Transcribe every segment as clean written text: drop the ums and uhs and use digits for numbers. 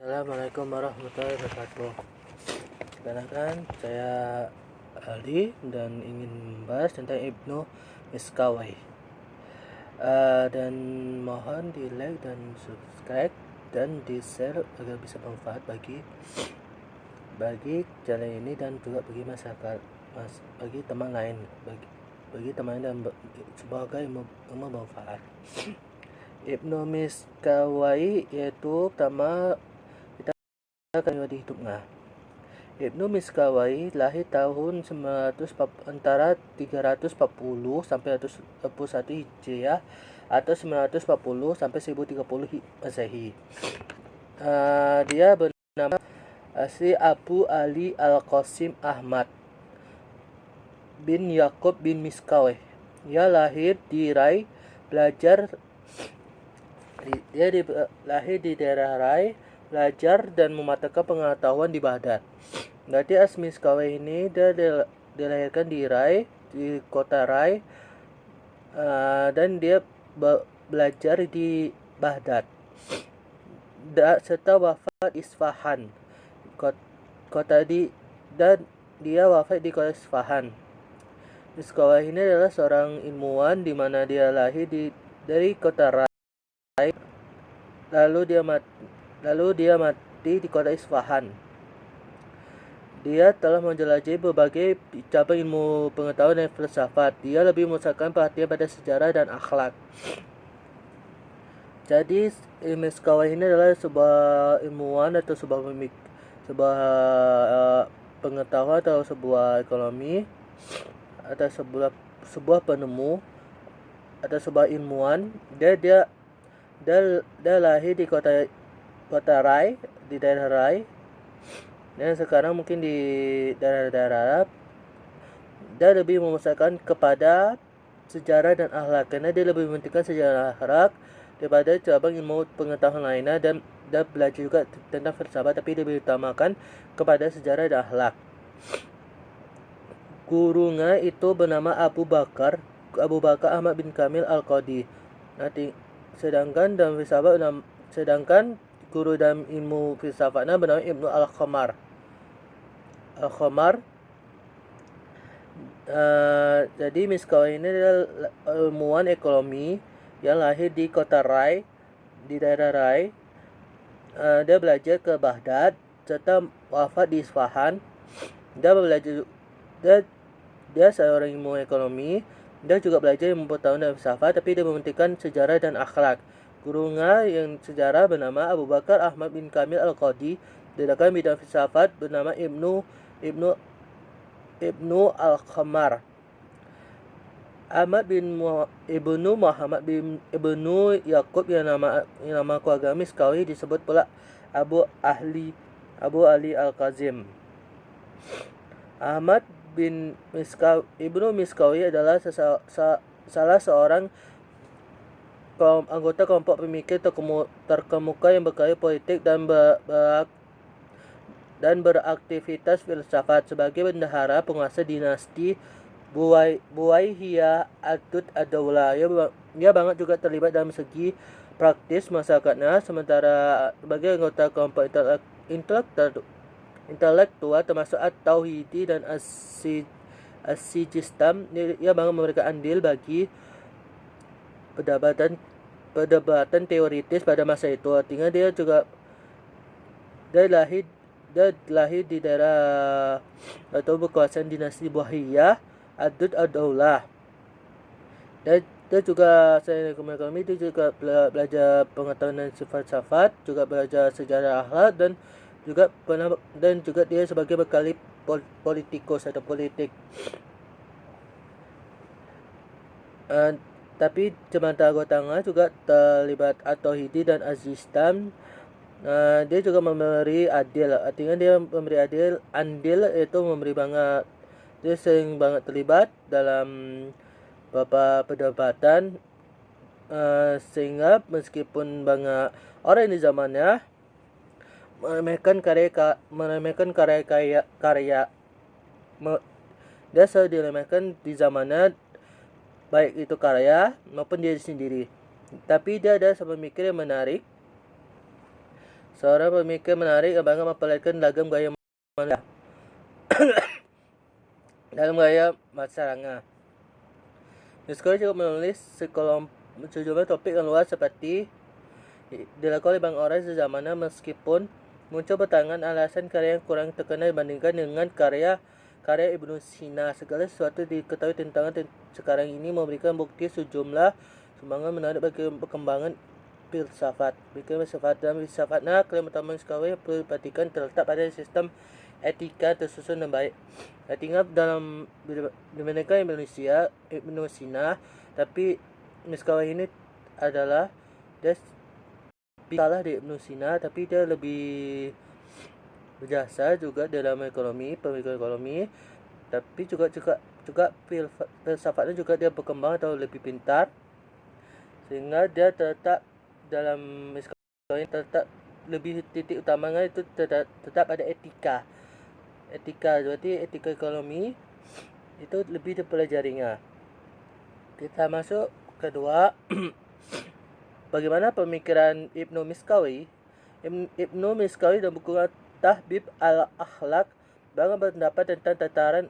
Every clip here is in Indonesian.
Assalamualaikum warahmatullahi wabarakatuh. Perkenalkan, saya Ali dan ingin membahas tentang Ibnu Miskawai. Dan mohon di like dan subscribe dan di share agar bisa bermanfaat bagi channel ini dan juga bagi masyarakat, bagi teman lain, bagi teman dan semoga ilmu bermanfaat. Ibnu Miskawai yaitu pertama di hidupnya. Ibnu Miskawai lahir tahun antara 340 sampai 141 Hijriah atau 940 sampai 1030 Masehi. Dia bernama asli Abu Ali Al-Qasim Ahmad bin Yakub bin Miskawai. Dia lahir di Rai, lahir di daerah Rai, belajar dan mematapkan pengetahuan di Baghdad. Berarti Miskawai ini dia dilahirkan di Rai, di kota Rai, dan dia belajar di Baghdad. Serta wafat Isfahan, dan dia wafat di kota Isfahan. Miskawai ini adalah seorang ilmuwan di mana dia lahir dari kota Rai, lalu dia mati di kota Isfahan. Dia telah menjelajahi berbagai cabang ilmu pengetahuan dan filsafat. Dia lebih memusatkan perhatian pada sejarah dan akhlak. Jadi Miskawai ini adalah sebuah ilmuwan atau sebuah pengetahuan atau sebuah ekonomi atau sebuah penemu atau sebuah ilmuwan. Dia lahir di kota Rai, di daerah Rai, dan sekarang mungkin di daerah-daerah Arab. Dia lebih memusatkan kepada sejarah dan akhlak, karena dia lebih mementingkan sejarah dan akhlak daripada cabang ilmu pengetahuan lainnya, dan dia belajar juga tentang filsafat, tapi dia lebih utamakan kepada sejarah dan akhlak. Gurunya itu bernama Abu Bakar Ahmad bin Kamil Al-Qadi. Sedangkan guru dalam ilmu filsafatnya bernama Ibnu Al-Khamar. Jadi Miskawai ini adalah ilmuwan ekonomi yang lahir di kota Rai, di daerah Rai. Dia belajar ke Baghdad serta wafat di Isfahan. Dia seorang ilmuwan ekonomi. Dia juga belajar ilmu pengetahuan dan filsafat, tapi dia mementingkan sejarah dan akhlak. Gurunya yang sejarah bernama Abu Bakar Ahmad bin Kamil Al-Qadi. Sedangkan bidang filsafat bernama Ibnu Al-Khamar. Ibnu Muhammad bin Ibnu Yakub yang nama keluarga Miskawai disebut pula Abu Ali Al-Qasim. Ibnu Miskawai adalah salah seorang anggota kelompok pemikir terkemuka yang berkarya politik dan beraktivitas filsafat sebagai bendahara penguasa dinasti Buwaihiyah ad-Daulah. Dia banget juga terlibat dalam segi praktis masyarakatnya, sementara sebagai anggota kelompok intelektual termasuk At-Tauhidi dan As-Sijistam, ia banget memberikan andil bagi perdebatan teoritis pada masa itu. Artinya dia lahir di daerah atau berkuasaan dinasti Buwaihiyah ad-Daulah. Dia juga selain ekonomi, dia juga belajar pengetahuan dan filsafat, juga belajar sejarah akhlak, dan juga dia sebagai bekali politikus atau politik. Tapi sementara anggotanya juga terlibat At-Tauhidi dan Az-Sistam. Dia juga memberi adil, artinya dia memberi andil itu memberi banget. Dia sering banget terlibat dalam beberapa perdebatan, sehingga meskipun banyak orang di zamannya meremehkan karya, dia selalu diremehkan di zamannya, baik itu karya maupun diri sendiri. Tapi dia ada sebuah pemikir yang menarik. Seorang pemikir menarik yang bangga memperlihatkan beragam gaya manusia dalam gaya masyarakat. Miskowi juga menulis sejumlah topik yang luas seperti dilakukan oleh banyak orang sezamannya, meskipun muncul pertanyaan alasan karya yang kurang terkenal dibandingkan dengan karya Ibnu Sina. Segala sesuatu diketahui tentang sekarang ini memberikan bukti sejumlah sumbangan menarik bagi perkembangan filsafat. Bikin filsafat dan filsafatnya, klaim utama Miskowi perlu diperhatikan terletak pada sistem etika tersusun dan baik. Artinya dalam dibandingkan Indonesia Ibnu Sina, tapi Miskowi ini adalah dia kalah di Ibnu Sina, tapi dia lebih berjasa juga dalam pemikiran ekonomi, tapi juga filsafatnya juga dia berkembang atau lebih pintar, sehingga dia tetap dalam Miskowi tetap lebih titik utamanya itu tetap ada etika. Berarti etika ekonomi itu lebih dipelajarinya. Kita masuk kedua. Bagaimana pemikiran Ibnu Miskowi? Ibnu Miskowi dalam buku Tahbib al-Akhlaq banyak berpendapat tentang tataran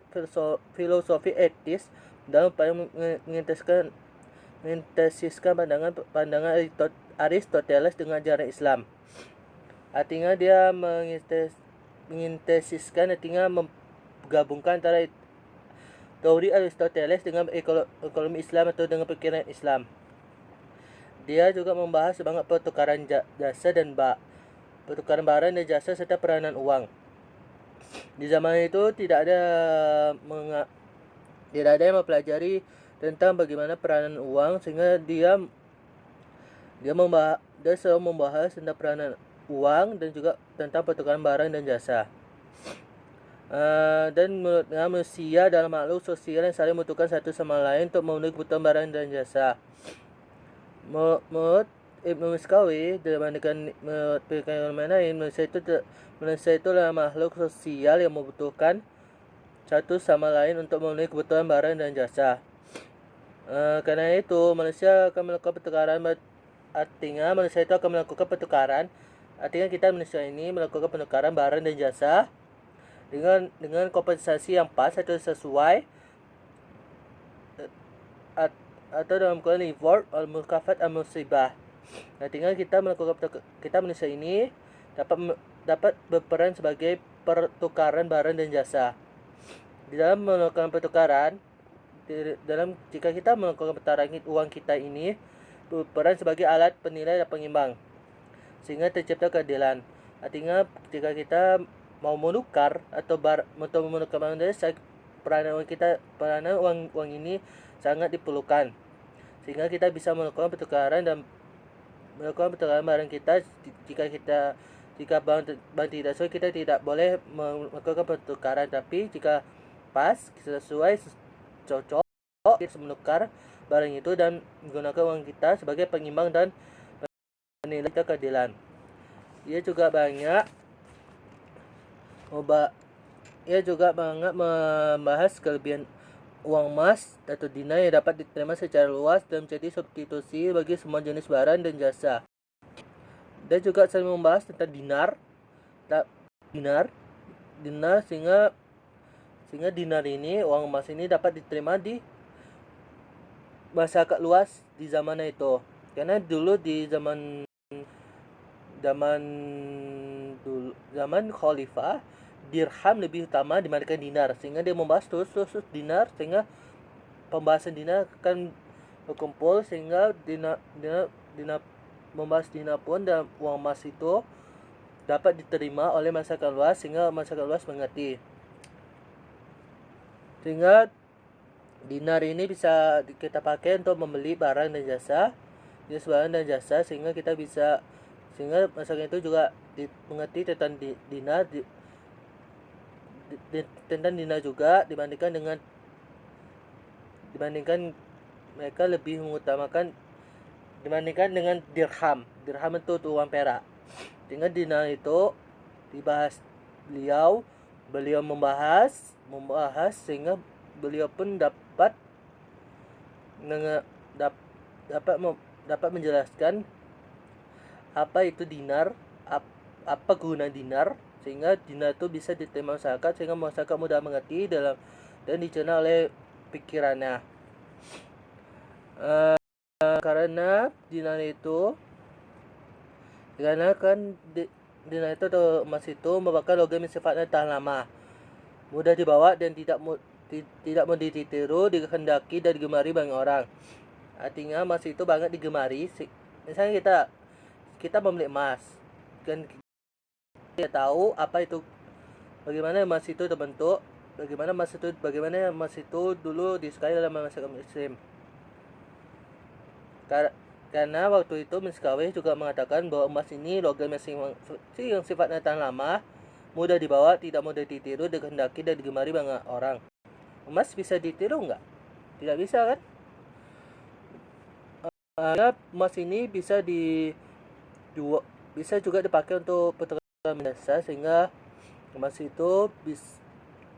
filosofi etis dalam upaya mengintersiskan pandangan Aristoteles dengan ajaran Islam. Artinya dia mengintersiskan, artinya menggabungkan antara teori Aristoteles dengan ekonomi Islam atau dengan pikiran Islam. Dia juga membahas banyak pertukaran jasa dan pertukaran barang dan jasa serta peranan uang. Di zaman itu tidak ada yang mempelajari tentang bagaimana peranan uang, sehingga dia selalu membahas tentang peranan uang dan juga tentang pertukaran barang dan jasa. Dan menurutnya manusia dalam makhluk sosial yang saling membutuhkan satu sama lain untuk memenuhi kebutuhan barang dan jasa. Menurut Ibnu Miskowi, dibandingkan pikiran lain, manusia itu adalah makhluk sosial yang membutuhkan satu sama lain untuk memenuhi kebutuhan barang dan jasa. Karena itu manusia akan melakukan pertukaran. Artinya manusia itu akan melakukan pertukaran. Artinya kita manusia ini melakukan pertukaran barang dan jasa dengan kompensasi yang pas atau sesuai, atau dalam Quran reward al-mukafat al-musibah. Artinya kita manusia ini dapat berperan sebagai pertukaran barang dan jasa. Di dalam melakukan pertukaran, jika kita melakukan pertukaran uang kita ini berperan sebagai alat penilai dan pengimbang, sehingga tercipta keadilan. Artinya jika kita mau menukar atau untuk menukar barang dan jasa, peranan uang ini sangat diperlukan, sehingga kita bisa melakukan pertukaran barang kita. Jika bank tidak sesuai, kita tidak boleh melakukan pertukaran, tapi jika pas, sesuai, cocok, kita bisa menukar barang itu dan menggunakan uang kita sebagai pengimbang dan penilai keadilan. Ia juga banyak membahas kelebihan uang emas atau dinar yang dapat diterima secara luas dan menjadi substitusi bagi semua jenis barang dan jasa. Dan juga sering membahas tentang dinar sehingga dinar ini, uang emas ini, dapat diterima di masyarakat luas di zaman itu. Karena dulu di zaman khalifah, dirham lebih utama dibandingkan dinar, sehingga dia membahas terus dinar, sehingga pembahasan dinar akan berkumpul, sehingga dinar membahas dinar pun dan uang emas itu dapat diterima oleh masyarakat luas, sehingga masyarakat luas mengerti. Sehingga dinar ini bisa kita pakai untuk membeli barang dan jasa, sehingga masyarakat itu juga mengerti tentang dinar, tentang dinar juga, dibandingkan mereka lebih mengutamakan dibandingkan dengan dirham itu uang perak. Dengan dinar itu dibahas, beliau membahas sehingga beliau pun dapat menjelaskan apa itu dinar, apa guna dinar, sehingga dinar itu bisa diterima masyarakat, sehingga masyarakat mudah mengerti dalam dan dicerna oleh pikirannya. Karena dinar itu dinar itu atau emas itu merupakan logam yang sifatnya tahan lama, mudah dibawa dan tidak mudah ditiru, dikehendaki dan digemari banyak orang. Artinya emas itu banget digemari. Misalnya kita membeli emas, kan kita tahu apa itu, bagaimana emas itu terbentuk, bagaimana emas itu dulu disukai dalam masyarakat Muslim. Karena waktu itu Miskawi juga mengatakan bahwa emas ini logam yang sifatnya tahan lama, mudah dibawa, tidak mudah ditiru, dikehendaki dan digemari banyak orang. Emas bisa ditiru nggak? Tidak bisa kan? Emas ini bisa juga dipakai untuk pertukaran biasa, sehingga emas itu bisa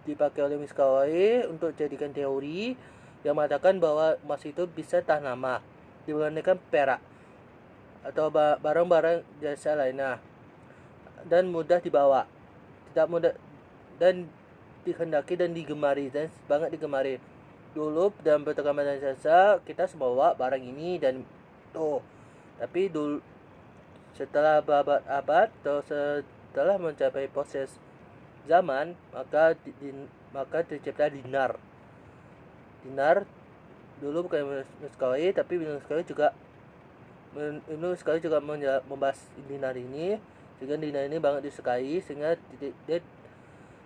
dipakai oleh Miskawi untuk jadikan teori yang mengatakan bahwa emas itu bisa tahan lama dibandingkan perak atau barang-barang jasa lainnya, dan mudah dibawa, tidak mudah, dan dikehendaki dan digemari, dan banget digemari. Dulu dalam pertukaran jasa kita semua barang ini dan tuh, tapi dulu setelah abad atau setelah mencapai proses zaman, maka tercipta dinar. Dulu bukan Miskawi, tapi Miskawi juga membahas dinar ini, sehingga dinar ini banget disukai, sehingga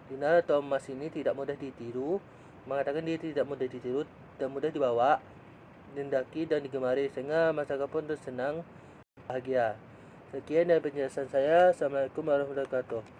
dinar atau emas ini tidak mudah ditiru, mengatakan dia tidak mudah ditiru dan mudah dibawa, dendaki dan digemari, sehingga masyarakat pun tersenang bahagia. Sekian dari penjelasan saya. Assalamualaikum warahmatullahi wabarakatuh.